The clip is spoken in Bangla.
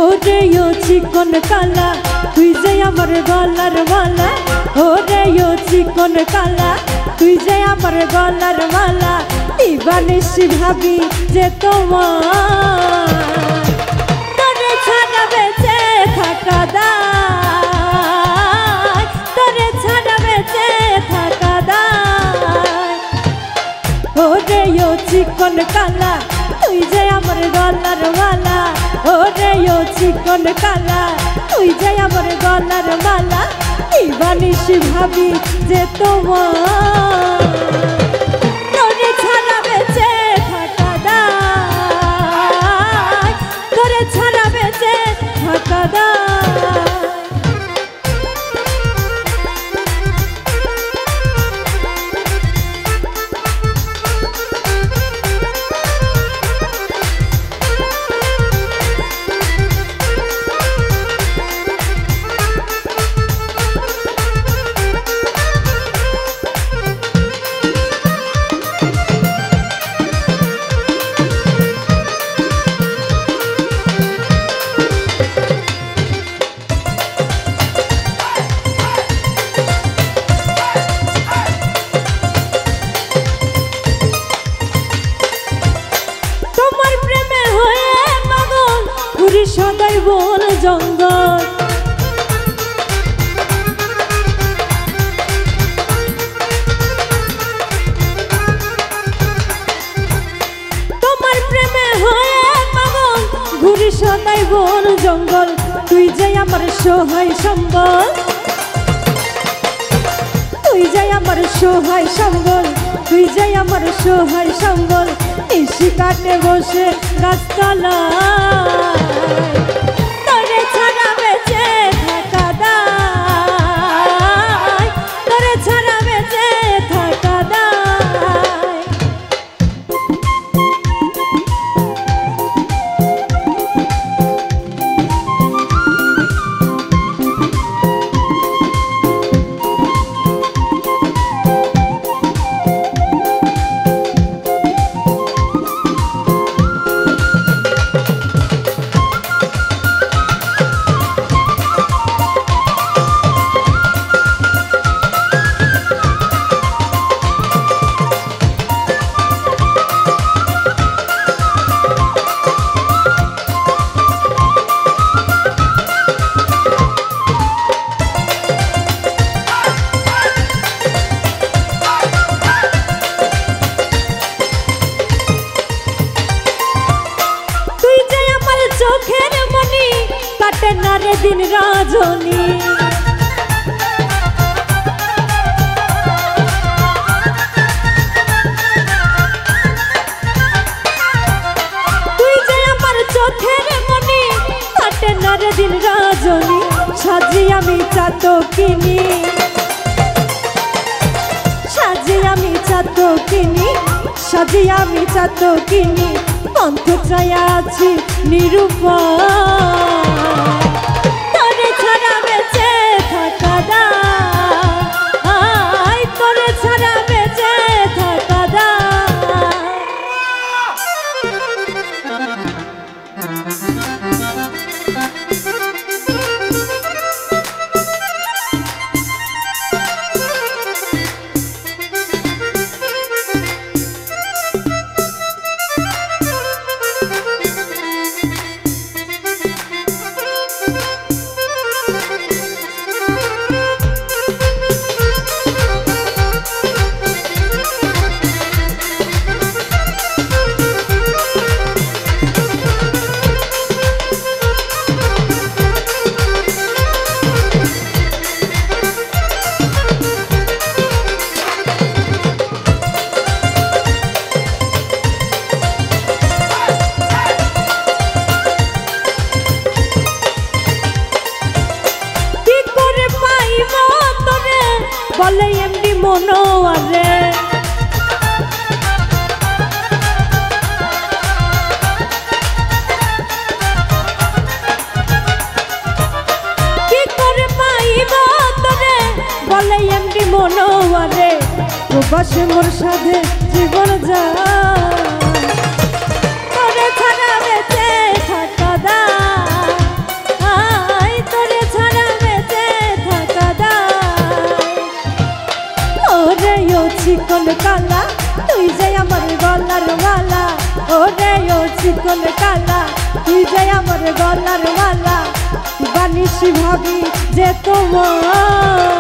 ওরে ও চিকন কালা তুই যে আমার গলার মালা, ওরে ও চিকন কালা তুই যে আমার গলার মালা, দিবানিশি ভাবি যে তোমার তোরে ছাড়া বেঁচে থাকা দায়, তোরে ছাড়া বেঁচে থাকা দায়। ওরে ও চিকন কালা তুই যে আমার গলার মালা, ওরে ও চিকন কালা তুই যে আমার গলার মালা, দিবানিশি ভাবি যে তোমার তোরে ছাড়া বেঁচে থাকা দায়, তোরে ছাড়া বেঁচে থাকা দায়। সদাই বন জঙ্গল তোমার প্রেমে হয়ে পাগল, ঘুরি সদাই বন জঙ্গল, তুই যে আমার সহায় সম্বল, তুই যে আমার সহায় সম্বল, তুই যে আমার সহায় সম্বল, নিশি কাটে বসে গাছতলায় তোরে ছাড়া বেঁচে থাকা দায়, তোরে ছাড়া বেঁচে থাকা দায়। চোখের মনি কাটে না রে দিন রজনী, তুই যে আমার চোখের মনি কাটে না রে দিন রজনী, সাজি আমি চাতকিনি, সাজি আমি চাতকিনি, সাজি আমি চাতকিনি, পন্থ চায়া আছি নিরূপণ তোরে ছাড়া বেঁচে থাকা দায়, তোরে ছাড়া বেঁচে থাকা দায়। বলে এমডি মনোয়ারে কি করে পাইব তোরে বলে এমডি মনোয়ারে প্রবাসে মোর সাথে জীবন যায় তোরে ছাড়া বেঁচে থাকা দায় তোরে ছাড়া বেঁচে থাকা দায় ওরে ও চিকন কালা তুই যে আমার গলার মালা ওরে ও চিকন কালা তুই যে আমার গলার মালা বানিসি ভাবি যে তোমার